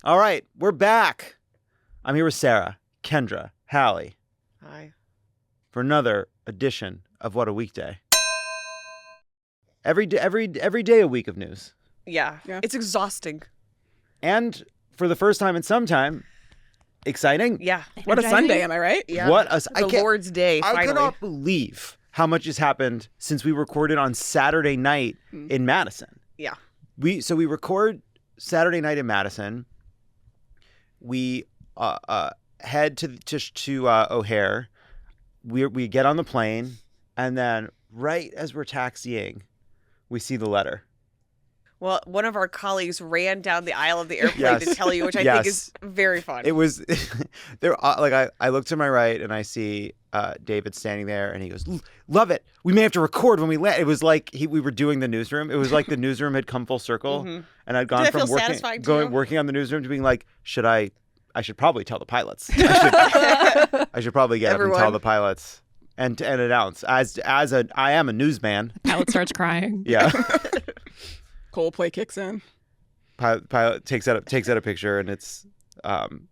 All right, we're back. I'm here with Sarah, Kendra, Hallie. Hi. For another edition of What a Weekday. Every day a week of news. Yeah. It's exhausting. And for the first time in some time, exciting. Yeah. What a Sunday, am I right? Yeah. The Lord's Day, finally. I cannot believe how much has happened since we recorded on Saturday night in Madison. Yeah. We record Saturday night in Madison. We head to O'Hare. We get on the plane, and then right as we're taxiing, we see the letter. Well, one of our colleagues ran down the aisle of the airplane to tell you, which I think is very fun. It was there. I look to my right and I see David standing there, and he goes, "Love it. We may have to record when we land." It was like we were doing the newsroom. It was like the newsroom had come full circle, and I'd gone from working on the newsroom to being like, I should probably tell the pilots. I should probably get up and tell the pilots and announce I am a newsman. Pilot starts crying. Yeah. Coldplay kicks in. Pilot takes out a picture, and it's I'm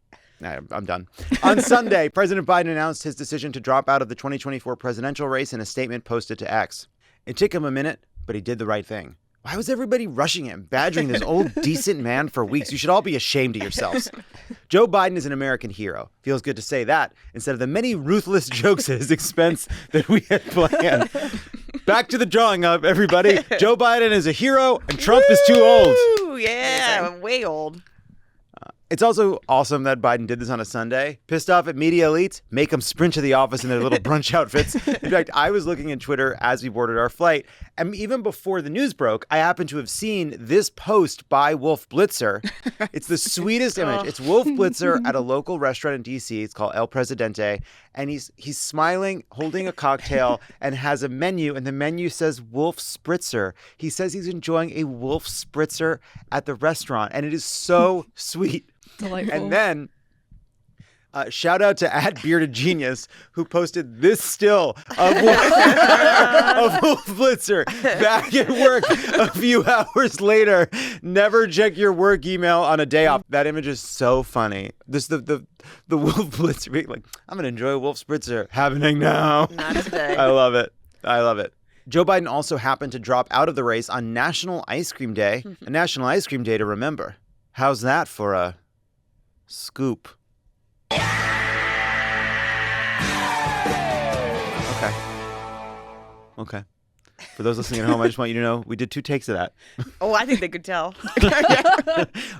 done. On Sunday, President Biden announced his decision to drop out of the 2024 presidential race in a statement posted to X. It took him a minute, but he did the right thing. Why was everybody rushing him, badgering this old decent man for weeks? You should all be ashamed of yourselves. Joe Biden is an American hero. Feels good to say that instead of the many ruthless jokes at his expense that we had planned. Back to the drawing up, everybody. Joe Biden is a hero, and Trump is too old. Yeah, way old. It's also awesome that Biden did this on a Sunday. Pissed off at media elites, make them sprint to the office in their little brunch outfits. In fact, I was looking at Twitter as we boarded our flight, and even before the news broke, I happened to have seen this post by Wolf Blitzer. It's the sweetest image. It's Wolf Blitzer at a local restaurant in D.C. It's called El Presidente, and he's smiling, holding a cocktail, and has a menu, and the menu says Wolf Spritzer. He says he's enjoying a Wolf Spritzer at the restaurant, and it is so sweet. Delightful. And then, shout out to @BeardedGenius, who posted this still of Wolf Blitzer back at work a few hours later. Never check your work email on a day off. That image is so funny. This the Wolf Blitzer being like, I'm gonna enjoy Wolf Spritzer happening now. Not today. I love it. Joe Biden also happened to drop out of the race on National Ice Cream Day, a National Ice Cream Day to remember. How's that for a scoop? Okay. For those listening at home, I just want you to know we did 2 takes of that. Oh, I think they could tell.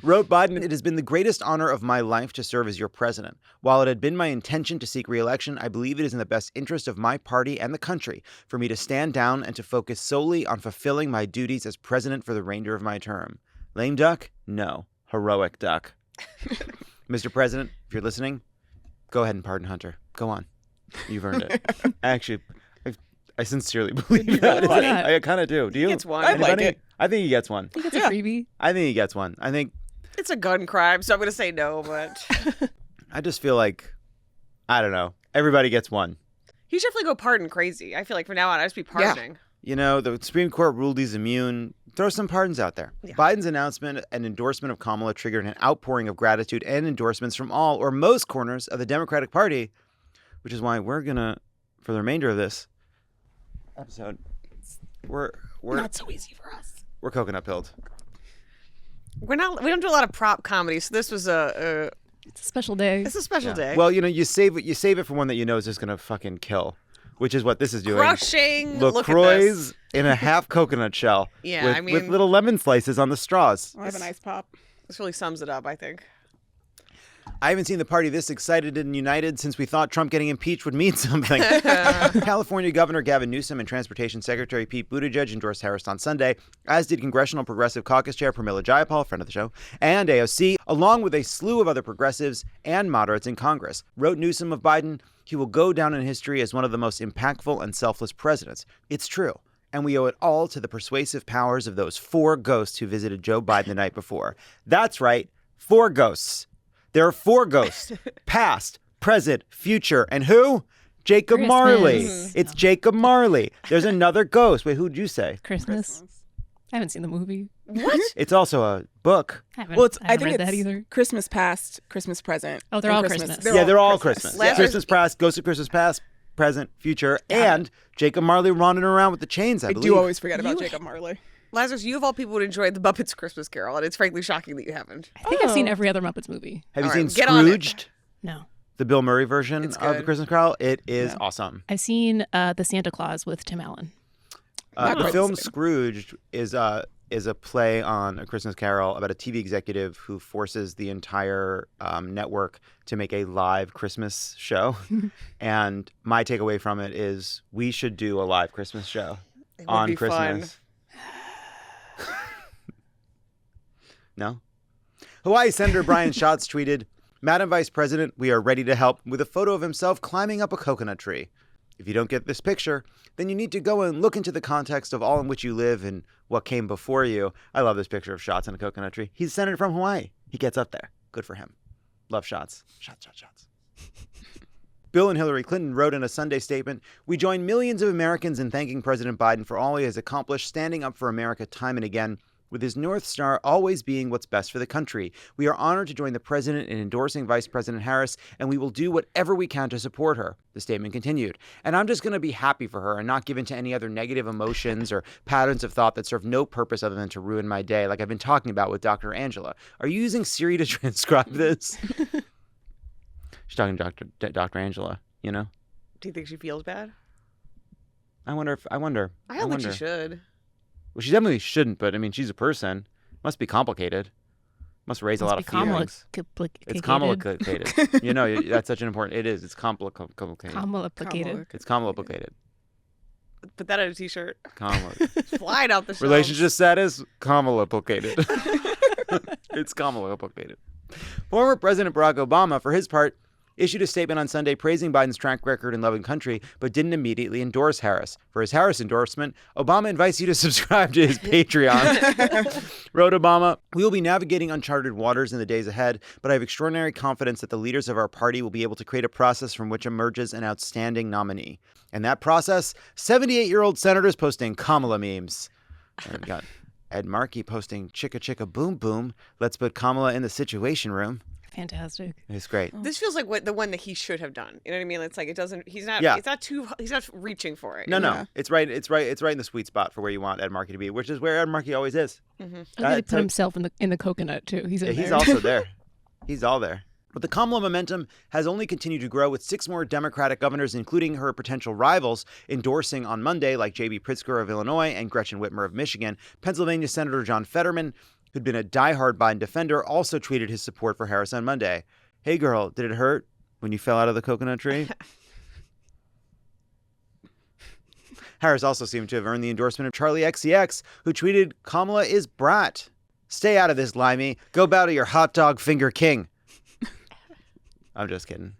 Wrote Biden, "It has been the greatest honor of my life to serve as your president. While it had been my intention to seek re-election, I believe it is in the best interest of my party and the country for me to stand down and to focus solely on fulfilling my duties as president for the remainder of my term. Lame duck? No. Heroic duck." Mr. President, if you're listening, go ahead and pardon Hunter. Go on. You've earned it. Actually, I sincerely believe that. I kind of do. Do you? He gets one. I like it. I think he gets one. I think it's a freebie. I think he gets one. I think It's a gun crime, so I'm going to say no, but I just feel like, I don't know, everybody gets one. he should definitely go pardon crazy. I feel like from now on, I'd just be pardoning. You know, the Supreme Court ruled he's immune. Throw some pardons out there. Yeah. Biden's announcement and endorsement of Kamala triggered an outpouring of gratitude and endorsements from all or most corners of the Democratic Party, which is why we're going to, for the remainder of this episode, we're Not so easy for us. We're coconut pilled. We don't do a lot of prop comedy, so this was It's a special day. it's a special day. Well, you know, you save it for one that you know is just going to fucking kill, which is what this is doing. Crushing. Look at LaCroix's this. in a half coconut shell. Yeah, with, I mean- with little lemon slices on the straws. I'll have an ice pop. This really sums it up, I think. I haven't seen the party this excited and united since we thought Trump getting impeached would mean something. California Governor Gavin Newsom and Transportation Secretary Pete Buttigieg endorsed Harris on Sunday, as did Congressional Progressive Caucus Chair Pramila Jayapal, friend of the show, and AOC, along with a slew of other progressives and moderates in Congress. Wrote Newsom of Biden, "He will go down in history as one of the most impactful and selfless presidents." It's true. And we owe it all to the persuasive powers of those 4 ghosts who visited Joe Biden the night before. That's right, 4 ghosts. There are 4 ghosts, past, present, future, and who? Jacob Marley. It's Jacob Marley. There's another ghost. Wait, who'd you say? Christmas. I haven't seen the movie. What? It's also a book. I haven't, Well, I haven't think read it's that either. Christmas past, Christmas present. Oh, they're and all Christmas. They're all Christmas. Lazarus- Christmas past, Ghost of Christmas Past, present, future, and Jacob Marley running around with the chains, I I believe. do always forget about Jacob Marley. Lazarus, you of all people would enjoy the Muppets Christmas Carol, and it's frankly shocking that you haven't. I think I've seen every other Muppets movie. Have you All seen right, get on it. Scrooged? No. The Bill Murray version It's of The good. Christmas Carol? It is awesome. I've seen The Santa Claus with Tim Allen. Not The quite film the same. Scrooged is a play on A Christmas Carol about a TV executive who forces the entire network to make a live Christmas show. And my takeaway from it is we should do a live Christmas show It would on be Christmas. No? Hawaii Senator Brian Schatz tweeted, "Madam Vice President, we are ready to help," with a photo of himself climbing up a coconut tree. If you don't get this picture, then you need to go and look into the context of all in which you live and what came before you. I love this picture of Schatz on a coconut tree. He's a senator from Hawaii. He gets up there. Good for him. Love Schatz. Schatz. Bill and Hillary Clinton wrote in a Sunday statement, "We join millions of Americans in thanking President Biden for all he has accomplished, standing up for America time and again, with his North Star always being what's best for the country. We are honored to join the President in endorsing Vice President Harris, and we will do whatever we can to support her," the statement continued. "And I'm just going to be happy for her and not give in to any other negative emotions or patterns of thought that serve no purpose other than to ruin my day, like I've been talking about with Dr. Angela." Are you using Siri to transcribe this? She's talking to Dr. Angela, you know? Do you think she feels bad? I wonder. I don't think she should. Well, she definitely shouldn't, but I mean, she's a person. Must be complicated. Must raise a lot of feelings. It's complicated. You know, that's such an important. It is. It's complicated. Complicated. It's complicated. Put that on a t-shirt. Complicated. Flying out the shelves. Relationship status complicated. It's complicated. Former President Barack Obama, for his part, issued a statement on Sunday praising Biden's track record in loving country, but didn't immediately endorse Harris. For his Harris endorsement, Obama invites you to subscribe to his Patreon. Wrote Obama, "We will be navigating uncharted waters in the days ahead, but I have extraordinary confidence that the leaders of our party will be able to create a process from which emerges an outstanding nominee. And that process, 78-year-old senators posting Kamala memes." And we got Ed Markey posting "Chicka Chicka Boom Boom. Let's put Kamala in the Situation Room." Fantastic. It's great. This feels like the one that he should have done. You know what I mean? It's like it doesn't. He's not. Yeah. It's not too. He's not reaching for it. No, you know? no, it's right. It's right in the sweet spot for where you want Ed Markey to be, which is where Ed Markey always is. I'm gonna put himself in the coconut too. He's in there. He's also there. He's all there. But the Kamala momentum has only continued to grow, with 6 more Democratic governors, including her potential rivals, endorsing on Monday, like J.B. Pritzker of Illinois and Gretchen Whitmer of Michigan. Pennsylvania Senator John Fetterman, who'd been a diehard Biden defender, also tweeted his support for Harris on Monday. "Hey girl, did it hurt when you fell out of the coconut tree?" Harris also seemed to have earned the endorsement of Charlie XCX, who tweeted, "Kamala is brat. Stay out of this, Limey. Go bow to your hot dog finger king." I'm just kidding.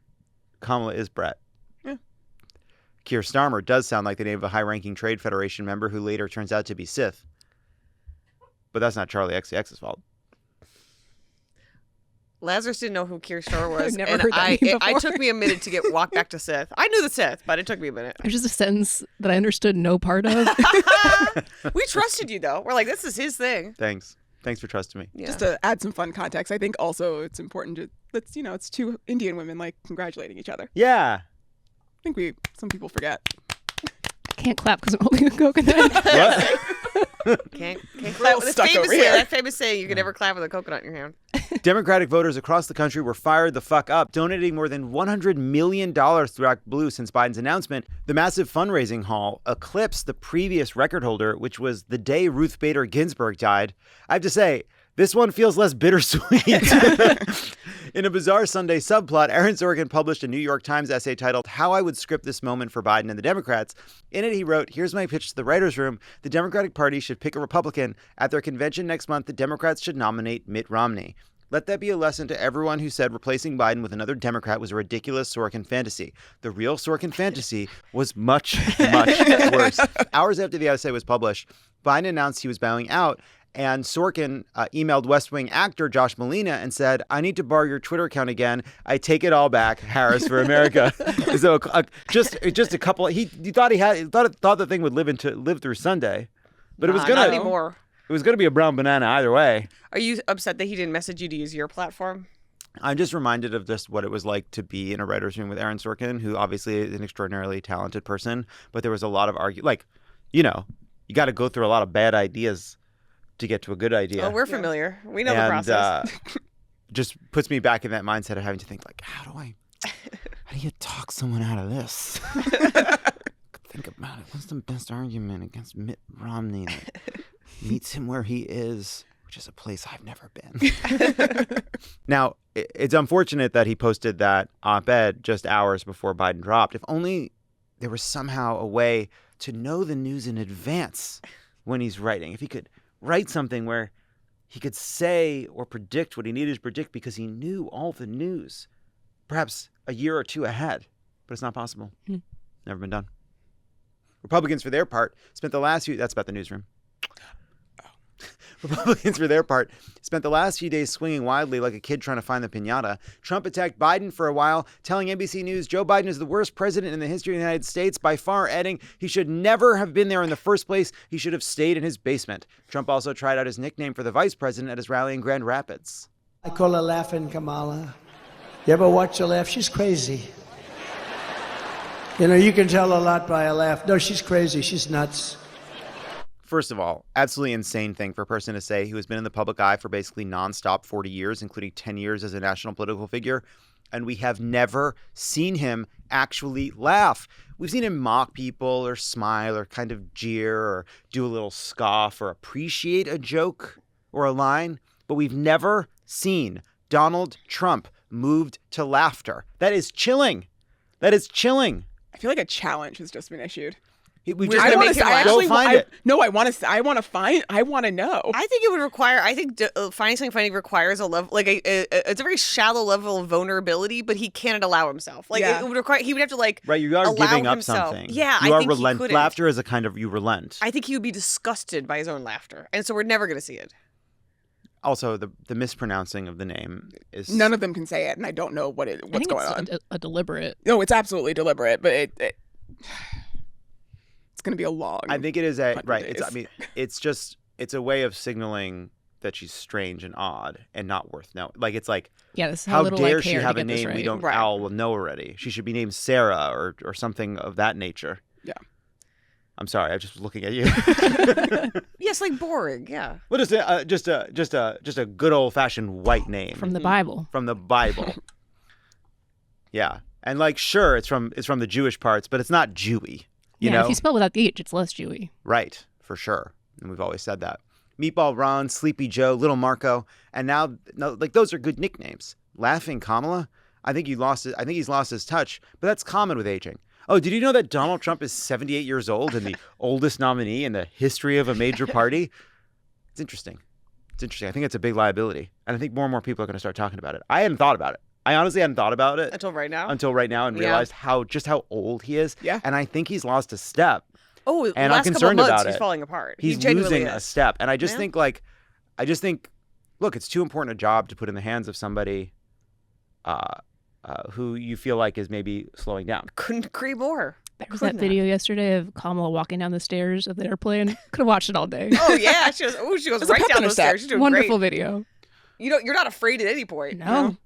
Kamala is brat. Yeah. Keir Starmer does sound like the name of a high-ranking Trade Federation member who later turns out to be Sith. But that's not Charlie XCX's fault. Lazarus didn't know who Keir Starmer was, I've never and heard that name I before. took me a minute to get walked back to Sith. I knew the Sith, but it took me a minute. It was just a sentence that I understood no part of. We trusted you though. We're like, this is his thing. Thanks for trusting me. Yeah. Just to add some fun context, I think also it's important to it's 2 Indian women like congratulating each other. Yeah. I think some people forget. Can't clap because I'm holding a coconut. What? Can't Real clap. That's stuck famous over here. that famous saying, you can never clap with a coconut in your hand. Democratic voters across the country were fired the fuck up, donating more than $100 million through Act Blue since Biden's announcement. The massive fundraising haul eclipsed the previous record holder, which was the day Ruth Bader Ginsburg died. I have to say, this one feels less bittersweet. In a bizarre Sunday subplot, Aaron Sorkin published a New York Times essay titled "How I Would Script This Moment for Biden and the Democrats." In it, he wrote, "Here's my pitch to the writers' room. The Democratic Party should pick a Republican. At their convention next month, the Democrats should nominate Mitt Romney. Let that be a lesson to everyone who said replacing Biden with another Democrat was a ridiculous Sorkin fantasy. The real Sorkin fantasy was much, much worse." Hours after the essay was published, Biden announced he was bowing out, and Sorkin emailed West Wing actor Josh Malina and said, "I need to borrow your Twitter account again. I take it all back. Harris for America." So just a couple. He thought the thing would live through Sunday, but it was Not gonna anymore. It was going to be a brown banana either way. Are you upset that he didn't message you to use your platform? I'm just reminded of just what it was like to be in a writer's room with Aaron Sorkin, who obviously is an extraordinarily talented person. But there was a lot of you got to go through a lot of bad ideas to get to a good idea. Oh, we're familiar. We know the process. Just puts me back in that mindset of having to think like, how do you talk someone out of this? Think about it. What's the best argument against Mitt Romney that meets him where he is, which is a place I've never been? Now, it's unfortunate that he posted that op-ed just hours before Biden dropped. If only there was somehow a way to know the news in advance when he's writing. If he could write something where he could say or predict what he needed to predict because he knew all the news, perhaps a year or two ahead. But it's not possible. Never been done. Republicans, for their part, spent the last few... That's about the newsroom. Republicans, for their part, spent the last few days swinging wildly like a kid trying to find the piñata. Trump attacked Biden for a while, telling NBC News Joe Biden is the worst president in the history of the United States, by far, adding he should never have been there in the first place. He should have stayed in his basement. Trump also tried out his nickname for the vice president at his rally in Grand Rapids. I call her Laughing Kamala. You ever watch her laugh? She's crazy. You can tell a lot by her laugh. No, she's crazy. She's nuts. First of all, absolutely insane thing for a person to say who has been in the public eye for basically nonstop 40 years, including 10 years as a national political figure. And we have never seen him actually laugh. We've seen him mock people or smile or kind of jeer or do a little scoff or appreciate a joke or a line. But we've never seen Donald Trump moved to laughter. That is chilling. That is chilling. I feel like a challenge has just been issued. We just I want to go find it. No, I want to. I want to know. I think it would require. I think finding something funny requires a level, like it's a very shallow level of vulnerability. But he can't allow himself. Like it would require. He would have to right. You are giving up something. Yeah, you I are think relent. He couldn't. Laughter is a kind of you relent. I think he would be disgusted by his own laughter, and so we're never going to see it. Also, the mispronouncing of the name is none of them can say it, and I don't know what's going on. A deliberate. No, it's absolutely deliberate, but it it's going to be a long. I think it is a right. Days. It's a way of signaling that she's strange and odd and not worth knowing. Like it's like, this is how little dare I she care have to a get this name right. we don't Right. all will know already? She should be named Sarah or something of that nature. Yeah. I'm sorry, I'm just looking at you. Yes, like boring. Yeah. Well, just a good old fashioned white name From the Bible. From the Bible. Yeah, and like sure, it's from the Jewish parts, but it's not Jewy. You know, if you spell without the H, it's less Jewy. Right, for sure, and we've always said that. Meatball Ron, Sleepy Joe, Little Marco, and now like those are good nicknames. Laughing Kamala, I think he's lost his touch, but that's common with aging. Oh, did you know that Donald Trump is 78 years old and the oldest nominee in the history of a major party? It's interesting. I think it's a big liability, and I think more and more people are going to start talking about it. I hadn't thought about it. I honestly hadn't thought about it Until right now, and realized how old he is. Yeah. And I think he's lost a step. Oh, and last I'm concerned couple of months, about it. He's falling apart. He's he losing is. a step. And I just think look, it's too important a job to put in the hands of somebody who you feel like is maybe slowing down. Couldn't agree more. There was that video yesterday of Kamala walking down the stairs of the airplane. Could have watched it all day. Oh yeah, she goes right down those stairs. She's doing Wonderful great. video. You're not afraid at any point. No.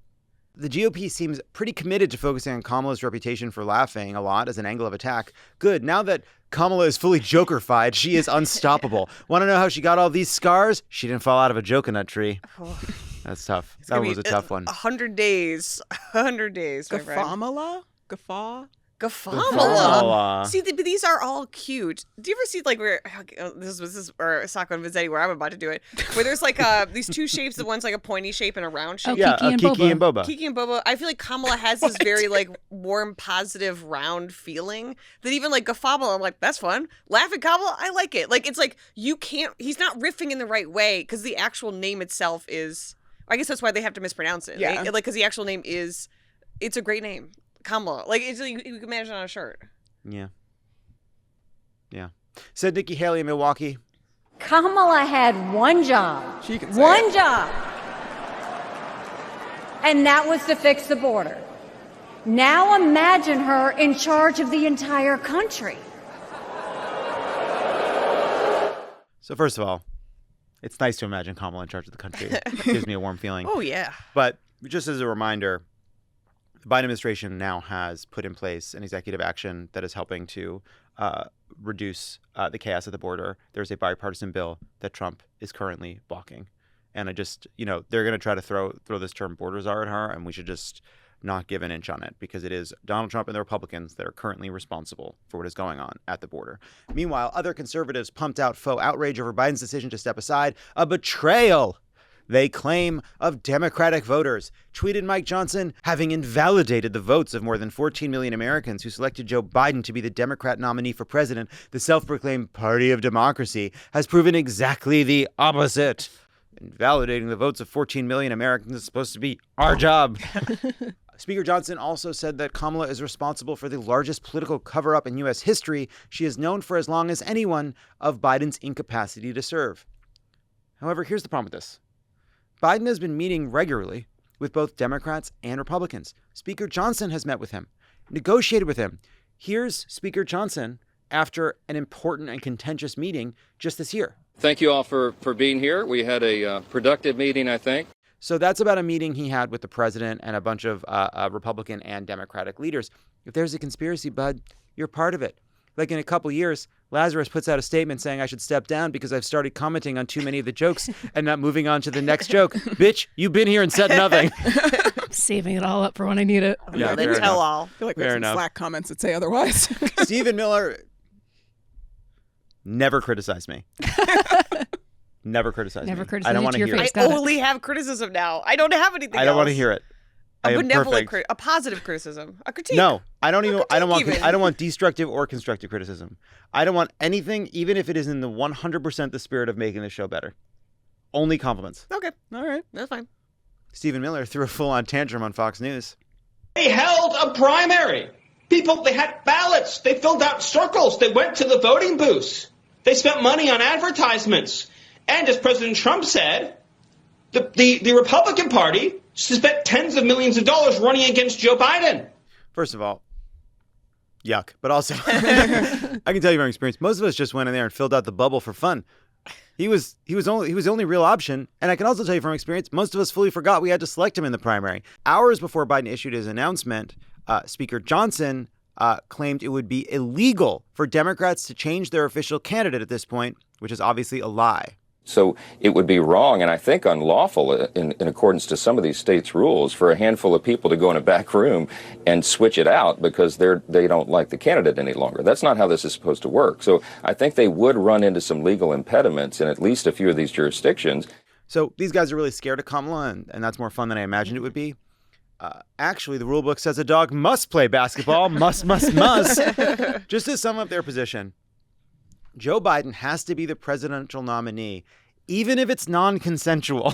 The GOP seems pretty committed to focusing on Kamala's reputation for laughing a lot as an angle of attack. Good. Now that Kamala is fully jokerfied, she is unstoppable. Want to know how she got all these scars? She didn't fall out of a coconut tree. Oh. That's tough. That was a tough one. 100 days. 100 days, my friend. Guffaw? Gafamala. See, but these are all cute. Do you ever see like where this or Sacco and Vizzetti where I'm about to do it, where there's like these two shapes. The one's like a pointy shape and a round shape. Oh, yeah, Kiki and Boba. Kiki and Boba. I feel like Kamala has this very like warm, positive, round feeling that even like Gafamala, I'm like, that's fun. Laughing Kamala, I like it. Like it's like you can't. He's not riffing in the right way because the actual name itself is. I guess that's why they have to mispronounce it. Yeah. Like because the actual name is. It's a great name. Kamala. Like, it's, you can manage it on a shirt. Yeah. Said Nikki Haley in Milwaukee. Kamala had one job. She can say one it. job. And that was to fix the border. Now imagine her in charge of the entire country. So first of all, It's nice to imagine Kamala in charge of the country. It gives me a warm feeling. Oh, yeah. But just as a reminder, the Biden administration now has put in place an executive action that is helping to reduce the chaos at the border. There's a bipartisan bill that Trump is currently blocking. And I just, they're going to try to throw this term border czar at her, and we should just not give an inch on it, because it is Donald Trump and the Republicans that are currently responsible for what is going on at the border. Meanwhile, other conservatives pumped out faux outrage over Biden's decision to step aside, a betrayal, they claim, of Democratic voters. Tweeted Mike Johnson, having invalidated the votes of more than 14 million Americans who selected Joe Biden to be the Democrat nominee for president, the self-proclaimed party of democracy has proven exactly the opposite. Invalidating the votes of 14 million Americans is supposed to be our job. Speaker Johnson also said that Kamala is responsible for the largest political cover-up in U.S. history. She is known for as long as anyone of Biden's incapacity to serve. However, here's the problem with this. Biden has been meeting regularly with both Democrats and Republicans. Speaker Johnson has met with him, negotiated with him. Here's Speaker Johnson after an important and contentious meeting just this year. Thank you all for being here. We had a productive meeting, I think. So that's about a meeting he had with the president and a bunch of Republican and Democratic leaders. If there's a conspiracy, bud, you're part of it. Like in a couple years, Lazarus puts out a statement saying I should step down because I've started commenting on too many of the jokes and not moving on to the next joke. Bitch, you've been here and said nothing. Saving it all up for when I need it. Yeah, they tell all. I feel like we have Fair some enough. Slack comments that say otherwise. Stephen Miller, never criticize me. Never criticize Never me. criticize I don't you want to to your hear face. it. I Got it. only have criticism now. I don't have anything I don't want to else. hear it. I A am benevolent, perfect. a positive criticism, a critique. No, I don't even. I don't want. even. I don't want destructive or constructive criticism. I don't want anything, even if it is in the 100% the spirit of making the show better. Only compliments. Okay, All right. that's fine. Stephen Miller threw a full-on tantrum on Fox News. They held a primary. People, they had ballots. They filled out circles. They went to the voting booths. They spent money on advertisements. And as President Trump said, the Republican Party spent tens of millions of dollars running against Joe Biden. First of all, yuck. But also, I can tell you from experience, most of us just went in there and filled out the bubble for fun. He was the only real option. And I can also tell you from experience, most of us fully forgot we had to select him in the primary. Hours before Biden issued his announcement, Speaker Johnson claimed it would be illegal for Democrats to change their official candidate at this point, which is obviously a lie. So it would be wrong and I think unlawful in accordance to some of these states' rules for a handful of people to go in a back room and switch it out because they don't like the candidate any longer. That's not how this is supposed to work. So I think they would run into some legal impediments in at least a few of these jurisdictions. So these guys are really scared of Kamala, and that's more fun than I imagined it would be. Actually, the rule book says a dog must play basketball. Must. Just to sum up their position, Joe Biden has to be the presidential nominee, even if it's non-consensual.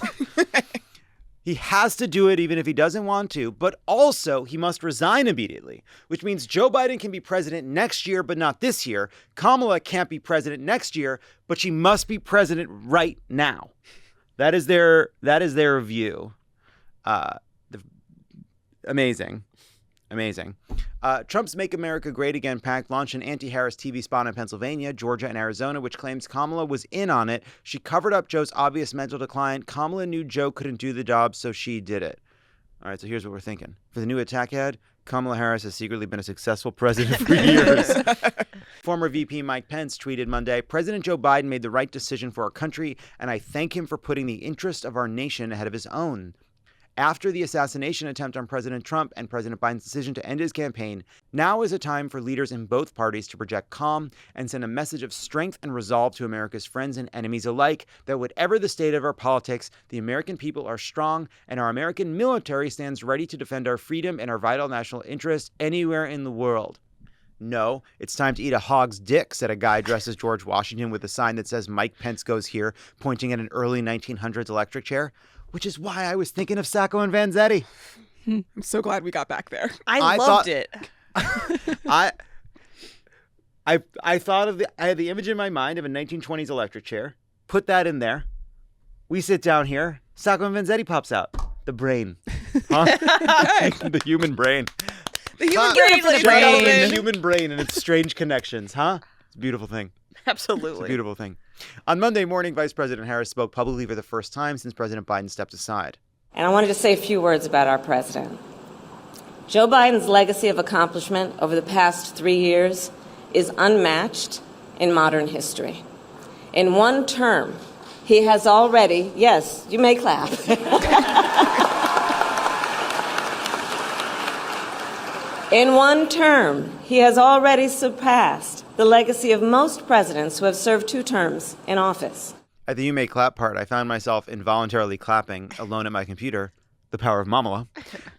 He has to do it even if he doesn't want to, but also he must resign immediately, which means Joe Biden can be president next year, but not this year. Kamala can't be president next year, but she must be president right now. That is their view. Amazing. Trump's Make America Great Again PAC launched an anti-Harris TV spot in Pennsylvania, Georgia, and Arizona, which claims Kamala was in on it. She covered up Joe's obvious mental decline. Kamala knew Joe couldn't do the job, so she did it. All right, so here's what we're thinking. For the new attack ad, Kamala Harris has secretly been a successful president for years. Former VP Mike Pence tweeted Monday, President Joe Biden made the right decision for our country, and I thank him for putting the interest of our nation ahead of his own. After the assassination attempt on President Trump and President Biden's decision to end his campaign, now is a time for leaders in both parties to project calm and send a message of strength and resolve to America's friends and enemies alike that whatever the state of our politics, the American people are strong and our American military stands ready to defend our freedom and our vital national interests anywhere in the world. No, it's time to eat a hog's dick, said a guy dressed as George Washington with a sign that says Mike Pence goes here, pointing at an early 1900s electric chair. Which is why I was thinking of Sacco and Vanzetti. I'm so glad we got back there. I loved it. I thought of I had the image in my mind of a 1920s electric chair. Put that in there. We sit down here. Sacco and Vanzetti pops out. The brain. Huh? The human brain. The human brain, ladies and The gentlemen. human brain and its strange connections, huh? It's a beautiful thing. It's a Absolutely. beautiful thing. On Monday morning, Vice President Harris spoke publicly for the first time since President Biden stepped aside. And I wanted to say a few words about our president. Joe Biden's legacy of accomplishment over the past 3 years is unmatched in modern history. In one term, he has already, yes, you may clap. In one term, he has already surpassed the legacy of most presidents who have served 2 terms in office. At the "you may clap" part, I found myself involuntarily clapping alone at my computer. The power of Mamala.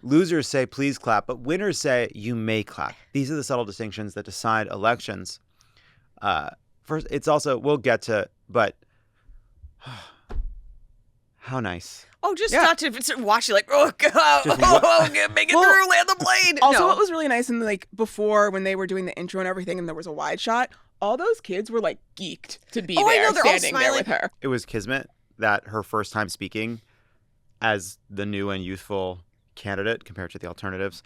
Losers say please clap, but winners say you may clap. These are the subtle distinctions that decide elections. First, it's also, we'll get to, but how nice. Oh, just not to watch you like, oh, God, make it through, land the plane. Also, what was really nice in like before when they were doing the intro and everything and there was a wide shot, all those kids were like geeked to be there, I know, they're all standing there with her. It was kismet that her first time speaking as the new and youthful candidate compared to the alternatives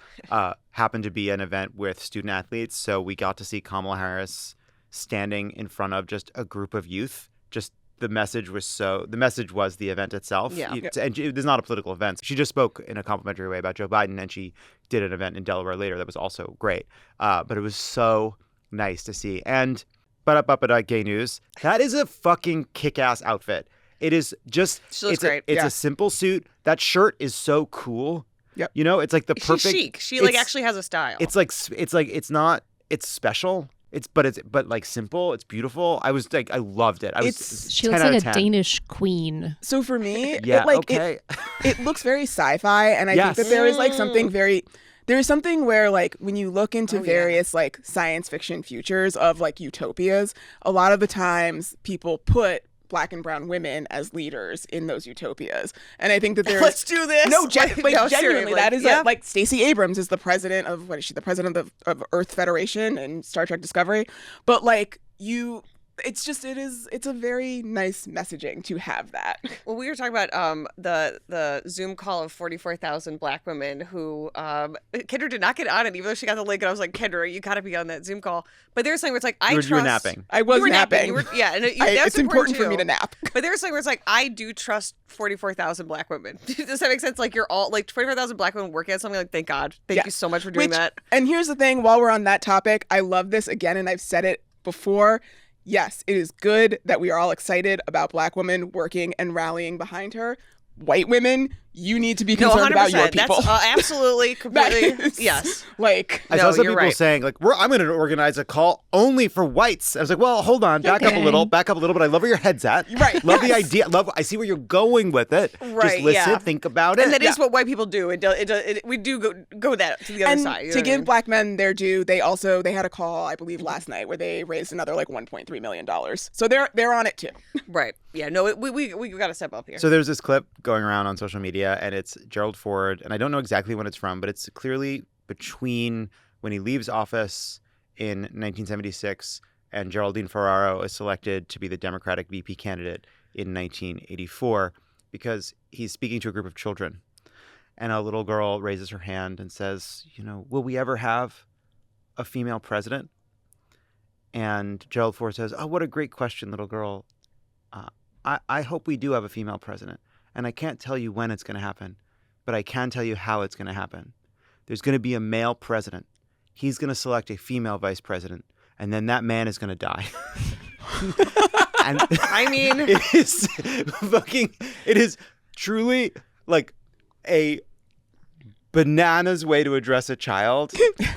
happened to be an event with student athletes. So we got to see Kamala Harris standing in front of just a group of youth. Just the message was the event itself. Yeah. And it was not a political event. She just spoke in a complimentary way about Joe Biden, and she did an event in Delaware later that was also great. But it was so nice to see. And gay news, that is a fucking kick-ass outfit. It is just, she looks great. It's a simple suit. That shirt is so cool. Yep. You know, it's like the perfect. She's chic. She like actually has a style. It's special. But like simple. It's beautiful. I loved it. She looks like a Danish queen. So for me, it looks very sci-fi, and I think that there is like something there is something where like when you look into various like science fiction futures of like utopias, a lot of the times people put Black and brown women as leaders in those utopias. And I think that there's... Let's do this! Genuinely, that is like Stacey Abrams is the president of, what is she, the president of Earth Federation and Star Trek Discovery. But like it's a very nice messaging to have that. Well, we were talking about the Zoom call of 44,000 Black women who Kendra did not get on it, even though she got the link. And I was like, Kendra, you got to be on that Zoom call. But there was something where it's like, you were napping. I was napping. It's important for me to nap. But there was something where it's like, I do trust 44,000 Black women. Does that make sense? Like you're all like 44,000 Black women working at something. Like, thank God, thank you so much for doing that. And here's the thing: while we're on that topic, I love this again, and I've said it before. Yes, it is good that we are all excited about Black women working and rallying behind her. White women, you need to be concerned about your people. That's absolutely, completely, yes. Like, I saw some people saying, like, I'm going to organize a call only for whites. I was like, well, hold on, back up a little, but I love where your head's at. Right. Love the idea. I see where you're going with it. Right. Just listen, think about it. And that is what white people do. We do go that to the other side. To give Black men their due, they had a call, I believe, last night where they raised another like $1.3 million. So they're on it too. Right. Yeah. No, we got to step up here. So there's this clip going around on social media, and it's Gerald Ford, and I don't know exactly when it's from, but it's clearly between when he leaves office in 1976 and Geraldine Ferraro is selected to be the Democratic VP candidate in 1984, because he's speaking to a group of children. And a little girl raises her hand and says, will we ever have a female president? And Gerald Ford says, oh, what a great question, little girl. I hope we do have a female president. And I can't tell you when it's going to happen, but I can tell you how it's going to happen. There's going to be a male president. He's going to select a female vice president, and then that man is going to die. And I mean, it is truly like a bananas way to address a child.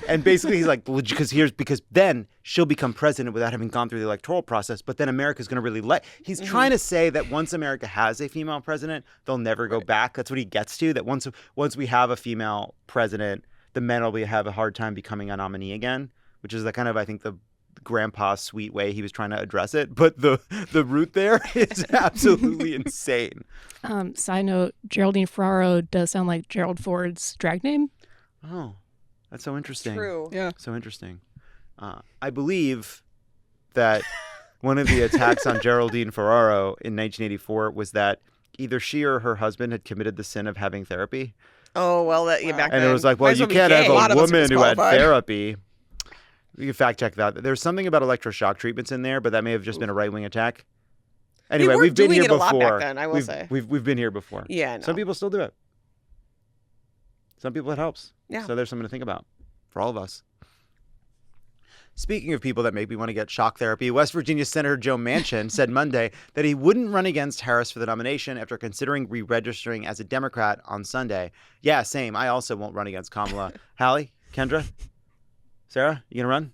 And basically he's like, because then she'll become president without having gone through the electoral process, but then America's going to really he's trying to say that once America has a female president, they'll never go back. That's what he gets to, that once we have a female president, the men will have a hard time becoming a nominee again, which is the kind of, I think, the grandpa sweet way he was trying to address it. But the root there is absolutely insane. Side note, Geraldine Ferraro does sound like Gerald Ford's drag name. Oh, that's so interesting. True. Yeah. So interesting. I believe that one of the attacks on Geraldine Ferraro in 1984 was that either she or her husband had committed the sin of having therapy. Oh, well, back then. And it was like, well, you can't have a woman who had therapy. You can fact check that. There's something about electroshock treatments in there, but that may have just been a right-wing attack. Anyway, were we've been doing here it a before. lot back then, I will say. We've been here before. Yeah, no. Some people still do it. Some people it helps. Yeah. So there's something to think about for all of us. Speaking of people that make me want to get shock therapy, West Virginia Senator Joe Manchin said Monday that he wouldn't run against Harris for the nomination after considering re-registering as a Democrat on Sunday. Yeah, same. I also won't run against Kamala. Hallie, Kendra, Sarah, you gonna run?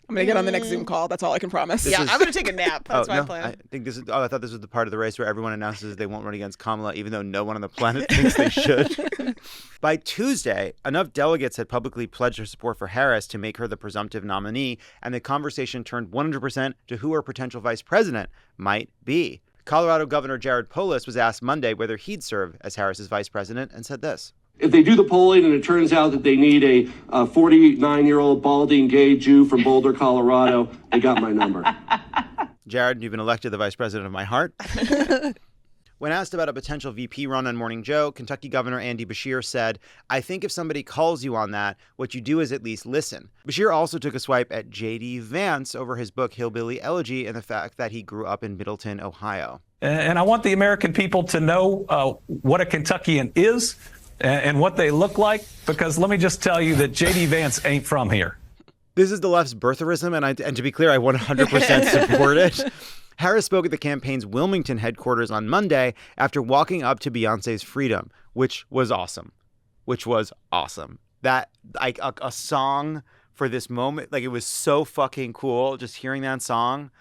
I'm going to get on the next Zoom call. That's all I can promise. I'm going to take a nap. That's my no, plan. I think this is. Oh, I thought this was the part of the race where everyone announces they won't run against Kamala, even though no one on the planet thinks they should. By Tuesday, enough delegates had publicly pledged their support for Harris to make her the presumptive nominee, and the conversation turned 100% to who her potential vice president might be. Colorado Governor Jared Polis was asked Monday whether he'd serve as Harris's vice president, and said this. If they do the polling and it turns out that they need a 49-year-old balding gay Jew from Boulder, Colorado, they got my number. Jared, you've been elected the vice president of my heart. When asked about a potential VP run on Morning Joe, Kentucky Governor Andy Beshear said, I think if somebody calls you on that, what you do is at least listen. Beshear also took a swipe at J.D. Vance over his book Hillbilly Elegy and the fact that he grew up in Middleton, Ohio. And I want the American people to know what a Kentuckian is and what they look like, because let me just tell you that J.D. Vance ain't from here. This is the left's birtherism, and to be clear, I 100% support it. Harris spoke at the campaign's Wilmington headquarters on Monday after walking up to Beyonce's Freedom, which was awesome. That, like, a song for this moment, like, it was so fucking cool just hearing that song.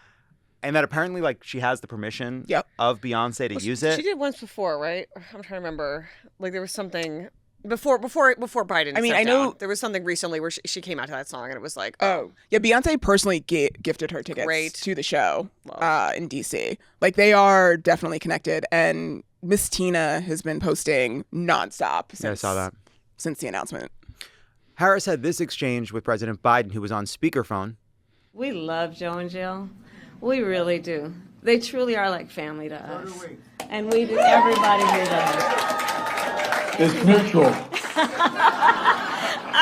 And that apparently, like, she has the permission of Beyonce to use it. She did once before, right? I'm trying to remember. Like, there was something before Biden. I mean, stepped I know down. There was something recently where she came out to that song, and it was like, yeah, Beyonce personally gifted her tickets to the show in DC. Like, they are definitely connected, and Miss Tina has been posting nonstop since, I saw that. Since the announcement. Harris had this exchange with President Biden, who was on speakerphone. We love Joe and Jill. We really do. They truly are like family to us. And we do, everybody here does. It's mutual.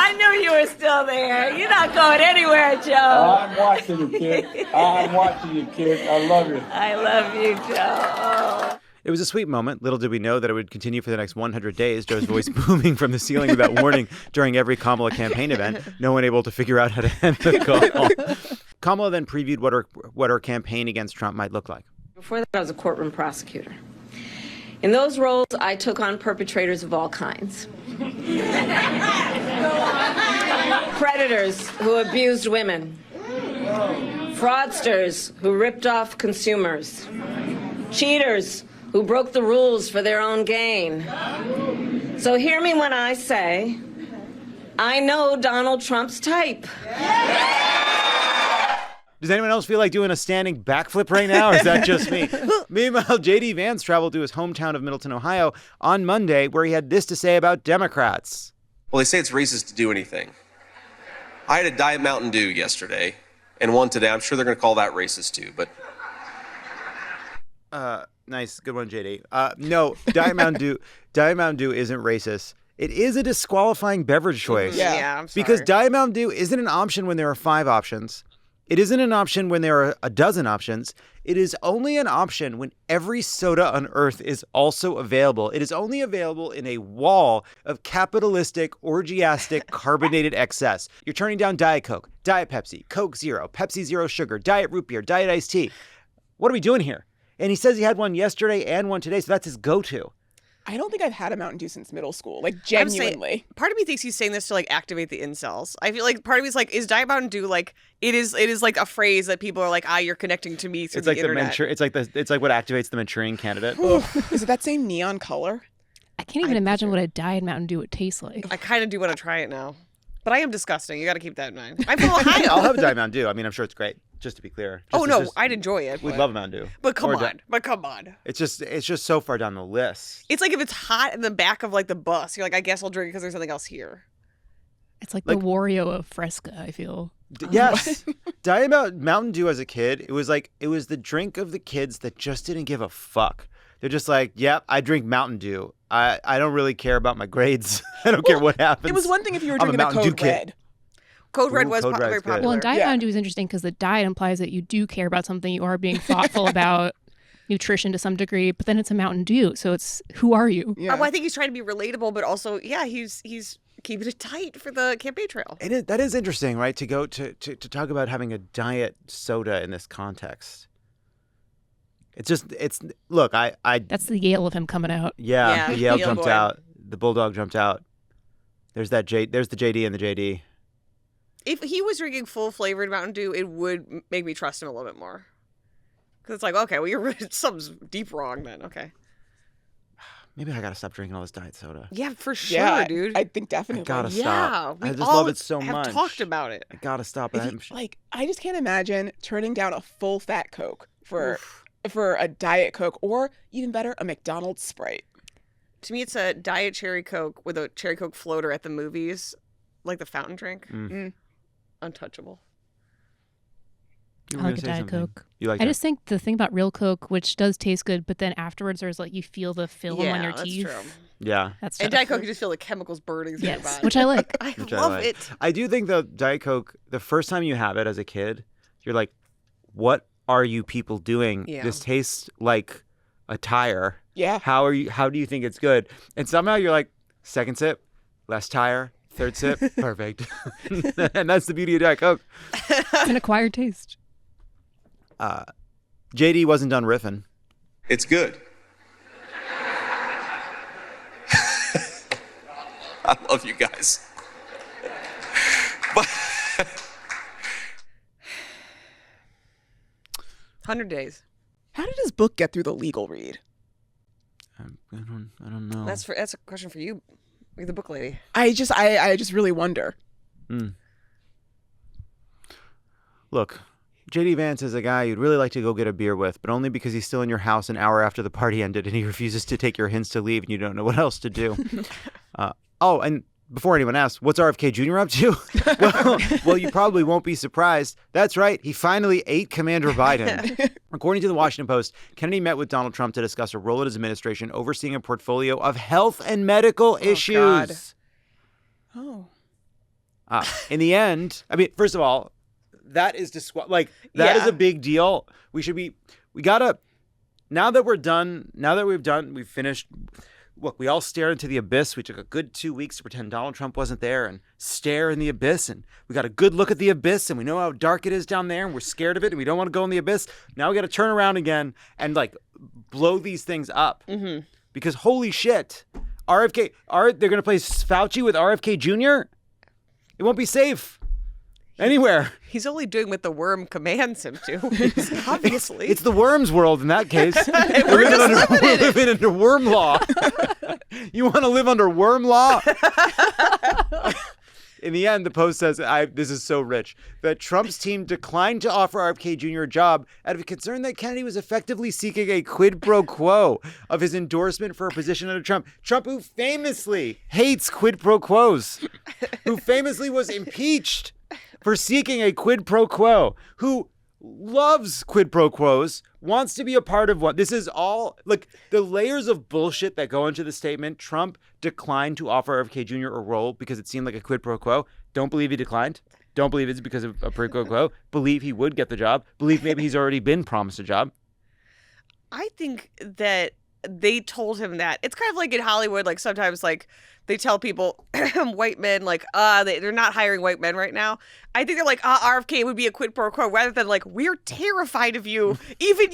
I knew you were still there. You're not going anywhere, Joe. I'm watching you, kid. I'm watching you, kid. I love you. I love you, Joe. Oh. It was a sweet moment. Little did we know that it would continue for the next 100 days, Joe's voice booming from the ceiling without warning during every Kamala campaign event, no one able to figure out how to end the call. Kamala then previewed what her campaign against Trump might look like. Before that, I was a courtroom prosecutor. In those roles, I took on perpetrators of all kinds. Predators who abused women. Fraudsters who ripped off consumers. Cheaters who broke the rules for their own gain. So hear me when I say, I know Donald Trump's type. Does anyone else feel like doing a standing backflip right now, or is that just me? Meanwhile, J.D. Vance traveled to his hometown of Middleton, Ohio on Monday, where he had this to say about Democrats. Well, they say it's racist to do anything. I had a Diet Mountain Dew yesterday and one today. I'm sure they're going to call that racist too, but... Nice. Good one, JD. No, Diet Mountain Dew isn't racist. It is a disqualifying beverage choice. Yeah, I'm sorry. Because Diet Mountain Dew isn't an option when there are 5 options. It isn't an option when there are a dozen options. It is only an option when every soda on earth is also available. It is only available in a wall of capitalistic, orgiastic, carbonated excess. You're turning down Diet Coke, Diet Pepsi, Coke Zero, Pepsi Zero Sugar, Diet Root Beer, Diet Iced Tea. What are we doing here? And he says he had one yesterday and one today, so that's his go-to. I don't think I've had a Mountain Dew since middle school. Like, genuinely. Part of me thinks he's saying this to, like, activate the incels. I feel like part of me is like, is Diet Mountain Dew, like, it is like a phrase that people are like, you're connecting to me through the internet. It's like what activates the Manchurian Candidate. Is it that same neon color? I can't even imagine what a Diet Mountain Dew would taste like. I kind of do want to try it now. But I am disgusting. You got to keep that in mind. I'm from Ohio. I'll have a Diet Mountain Dew. I mean, I'm sure it's great. Just to be clear. I'd enjoy it. We'd love a Mountain Dew. But come on. It's just so far down the list. It's like if it's hot in the back of, like, the bus, you're like, I guess I'll drink it because there's something else here. It's like the Wario of Fresca, I feel. Yes. Diet Mountain Dew as a kid, it was the drink of the kids that just didn't give a fuck. They're just like, yep, I drink Mountain Dew. I don't really care about my grades. I don't care what happens. It was one thing if you were drinking a Code Red. Code Red was very popular. Well, and Diet Mountain Dew is interesting because the diet implies that you do care about something, you are being thoughtful about. nutrition to some degree, but then it's a Mountain Dew. So it's, who are you? Yeah. Well, I think he's trying to be relatable, but also, he's keeping it tight for the campaign trail. That is interesting, right? To go to talk about having a diet soda in this context. Look, I That's the Yale of him coming out. Yeah, the Yale Yale jumped boy. out. The Bulldog jumped out. There's the JD and the JD. If he was drinking full flavored Mountain Dew, it would make me trust him a little bit more. Because it's like, okay, well, something's deep wrong then. Okay. Maybe I gotta stop drinking all this diet soda. Yeah, for sure, Yeah, dude. I think definitely. I gotta yeah, stop. we I just all love it so have much. talked about it. I gotta stop. I just can't imagine turning down a full fat Coke for a Diet Coke, or even better, a McDonald's Sprite. To me, it's a Diet Cherry Coke with a Cherry Coke floater at the movies, like the fountain drink. Untouchable. I like a Diet Coke. You like I that? just think the thing about real Coke, which does taste good, but then afterwards there's like, you feel the film on your that's teeth. true. Yeah. That's And Diet Coke, you just feel the chemicals burning through your Yes, body. which I like. I Which love like. it. I do think the Diet Coke, the first time you have it as a kid, you're like, what are you people doing? Yeah. This tastes like a tire. Yeah. How do you think it's good? And somehow you're like, second sip, less tire, third sip, perfect. And that's the beauty of Diet Coke. It's an acquired taste. JD wasn't done riffing. It's good. I love you guys. But 100 days. How did his book get through the legal read? I don't know. That's a question for you. You're the book lady. I just really wonder. Look, JD Vance is a guy you'd really like to go get a beer with, but only because he's still in your house an hour after the party ended and he refuses to take your hints to leave and you don't know what else to do. And before anyone asks, what's RFK Jr. up to? well, you probably won't be surprised. That's right. He finally ate Commander Biden. According to the Washington Post, Kennedy met with Donald Trump to discuss a role in his administration overseeing a portfolio of health and medical issues. Oh. In the end, I mean, first of all, that is is a big deal. Now that we've finished. Look, we all stared into the abyss. We took a good 2 weeks to pretend Donald Trump wasn't there and stare in the abyss. And we got a good look at the abyss and we know how dark it is down there and we're scared of it and we don't want to go in the abyss. Now we got to turn around again and blow these things up. Mm-hmm. Because holy shit, they're going to place Fauci with RFK Jr.? It won't be safe anywhere. He's only doing what the worm commands him to. Obviously. It's the worm's world in that case. We're living under worm law. You want to live under worm law? In the end, the Post says, this is so rich, that Trump's team declined to offer RFK Jr. a job out of concern that Kennedy was effectively seeking a quid pro quo of his endorsement for a position under Trump. Trump, who famously hates quid pro quos, who famously was impeached for seeking a quid pro quo, who loves quid pro quos, wants to be a part of one. This is all, the layers of bullshit that go into the statement. Trump declined to offer RFK Jr. a role because it seemed like a quid pro quo. Don't believe he declined. Don't believe it's because of a quid pro quo. Believe he would get the job. Believe maybe he's already been promised a job. I think that they told him that. It's kind of like in Hollywood, sometimes they tell people, white men, they're not hiring white men right now. I think they're RFK would be a quid pro quo, rather than we're terrified of you. Even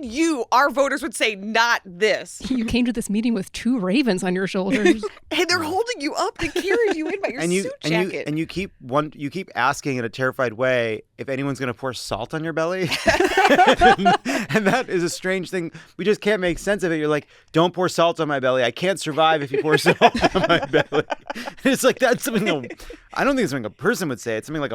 you, our voters would say not this. You came to this meeting with 2 ravens on your shoulders. And they're holding you up to carry you in by your suit jacket. And you keep asking in a terrified way if anyone's going to pour salt on your belly. And that is a strange thing. We just can't make sense of it. You're like, don't pour salt on my belly. I can't survive if you pour salt on my belly. It's that's something I don't think it's something a person would say. It's something like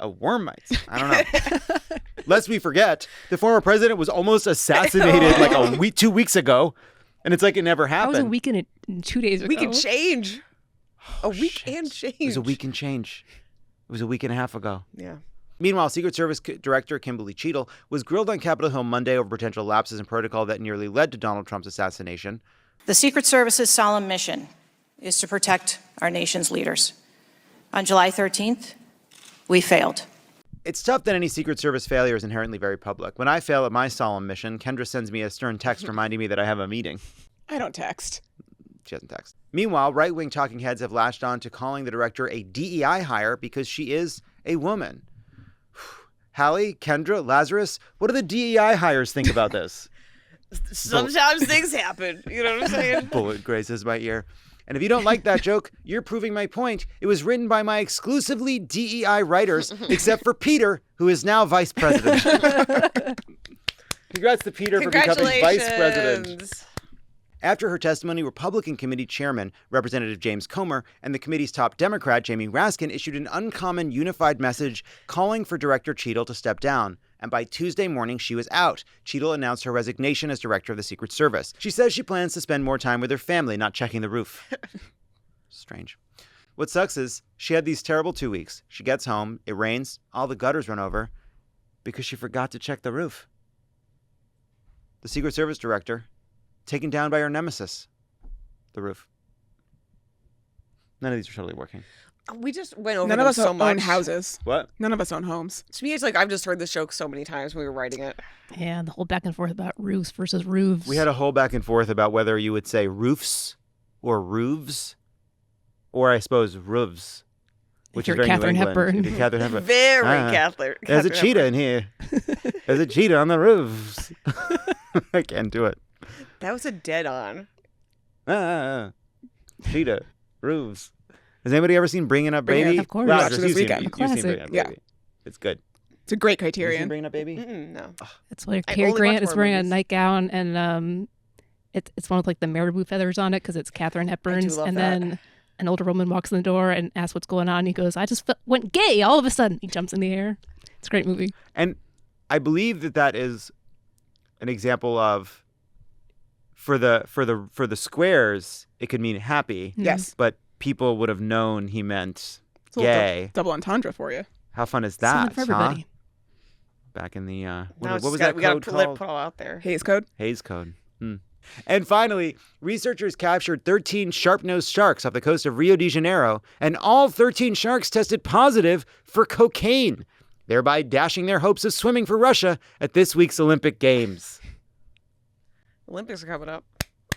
a worm might say. I don't know. Lest we forget, the former president was almost assassinated 2 weeks ago. And it's like it never happened. That was a week and 2 days ago. We can change. A week and change. It was a week and change. It was a week and a half ago. Yeah. Meanwhile, Secret Service Director Kimberly Cheadle was grilled on Capitol Hill Monday over potential lapses in protocol that nearly led to Donald Trump's assassination. The Secret Service's solemn mission is to protect our nation's leaders. On July 13th, we failed. It's tough that any Secret Service failure is inherently very public. When I fail at my solemn mission, Kendra sends me a stern text reminding me that I have a meeting. I don't text. She doesn't text. Meanwhile, right-wing talking heads have latched on to calling the director a DEI hire because she is a woman. Hallie, Kendra, Lazarus, what do the DEI hires think about this? Sometimes things happen. You know what I'm saying? Bullet grazes my ear. And if you don't like that joke, you're proving my point. It was written by my exclusively DEI writers, except for Peter, who is now vice president. Congrats to Peter for becoming vice president. After her testimony, Republican Committee Chairman Representative James Comer and the committee's top Democrat, Jamie Raskin, issued an uncommon unified message calling for Director Cheadle to step down. And by Tuesday morning, she was out. Cheadle announced her resignation as director of the Secret Service. She says she plans to spend more time with her family, not checking the roof. Strange. What sucks is she had these terrible 2 weeks. She gets home, it rains, all the gutters run over because she forgot to check the roof. The Secret Service director, taken down by her nemesis, the roof. None of these are totally working. We just went over None of us so much. own houses. What? None of us own homes. To me, it's like I've just heard this joke so many times when we were writing it. Yeah, the whole back and forth about roofs versus roofs. We had a whole back and forth about whether you would say roofs or roofs, or I suppose roofs. Which you're is very Katharine New England. Hepburn. If you're Katharine Hepburn. Very Catholic. There's a cheetah in here. There's a cheetah on the roofs. I can't do it. That was a dead on. Cheetah, roofs. Has anybody ever seen Bringing Up Baby? Of course. Rogers, Watch this you've seen weekend. it. You've seen Bringing Up Yeah. Baby. It's good. It's a great Have you seen criterion. Bringing Up Baby? No. It's where I Cary only Grant watch is horror wearing a movies. nightgown, and it's one with like the marabou feathers on it because it's Katharine Hepburn's. love And that. then an older woman walks in the door and asks what's going on. He goes, "I just went gay all of a sudden." He jumps in the air. It's a great movie. And I believe that is an example of for the squares, it could mean happy. Yes. But people would have known he meant It's a little gay. double entendre for you. How fun is Something that, for everybody. huh? Back in the Now what it's was just that we gotta code put called? it all out there. Hays Code. Hays Code. And finally, researchers captured 13 sharp-nosed sharks off the coast of Rio de Janeiro, and all 13 sharks tested positive for cocaine, thereby dashing their hopes of swimming for Russia at this week's Olympic Games. Olympics are coming up.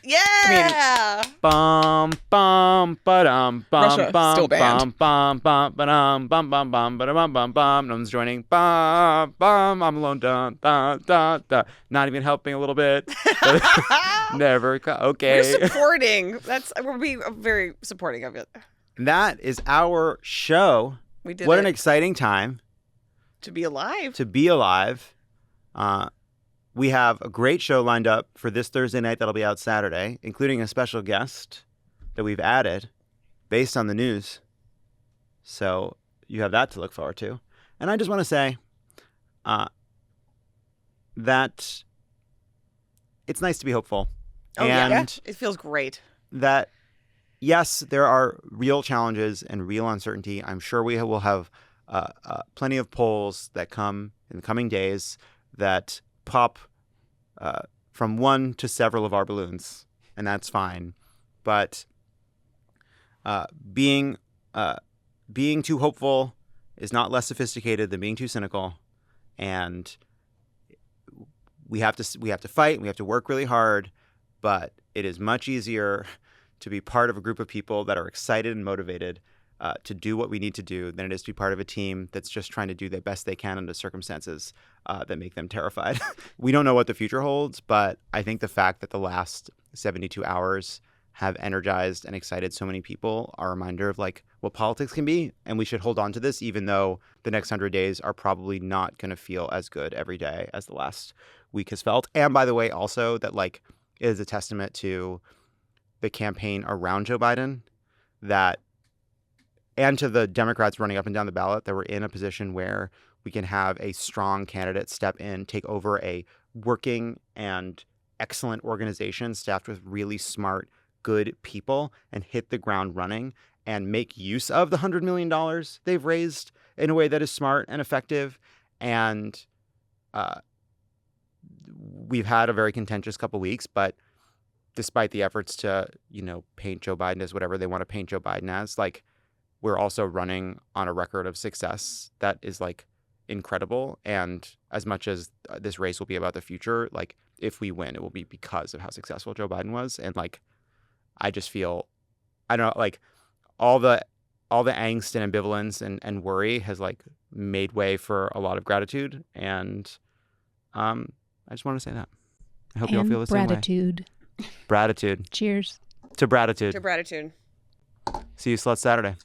Yeah. Bum bum ba-dum bum Russia, bum still banned. bum bum ba-dum bum bum bum ba-dum bum bum. No one's joining. Bum bum. I'm alone. Dun dun dun dun. Not even helping a little bit. Never. Okay. We're supporting. We're being very supporting of it. That is our show. We did What it. an exciting time To be alive. to be alive. We have a great show lined up for this Thursday night that'll be out Saturday, including a special guest that we've added based on the news. So you have that to look forward to. And I just want to say that it's nice to be hopeful. Oh, and yeah. It feels great. that, yes, there are real challenges and real uncertainty. I'm sure we will have plenty of polls that come in the coming days that pop from one to several of our balloons, and that's fine. But being too hopeful is not less sophisticated than being too cynical, and we have to fight. We have to work really hard, but it is much easier to be part of a group of people that are excited and motivated to do what we need to do than it is to be part of a team that's just trying to do the best they can under circumstances that make them terrified. We don't know what the future holds, but I think the fact that the last 72 hours have energized and excited so many people are a reminder of like what politics can be, and we should hold on to this even though the next 100 days are probably not going to feel as good every day as the last week has felt. And by the way, also that like it is a testament to the campaign around Joe Biden and to the Democrats running up and down the ballot that we're in a position where we can have a strong candidate step in, take over a working and excellent organization staffed with really smart, good people and hit the ground running and make use of the $100 million they've raised in a way that is smart and effective. And we've had a very contentious couple weeks, but despite the efforts to, paint Joe Biden as whatever they want to paint Joe Biden as, like, we're also running on a record of success that is like incredible. And as much as this race will be about the future, like if we win, it will be because of how successful Joe Biden was. And like, I just feel, I don't know, like all the angst and ambivalence and worry has like made way for a lot of gratitude. And I just want to say that. I hope you all feel the same way. Gratitude. Cheers. To gratitude. To gratitude. See you sluts Saturday.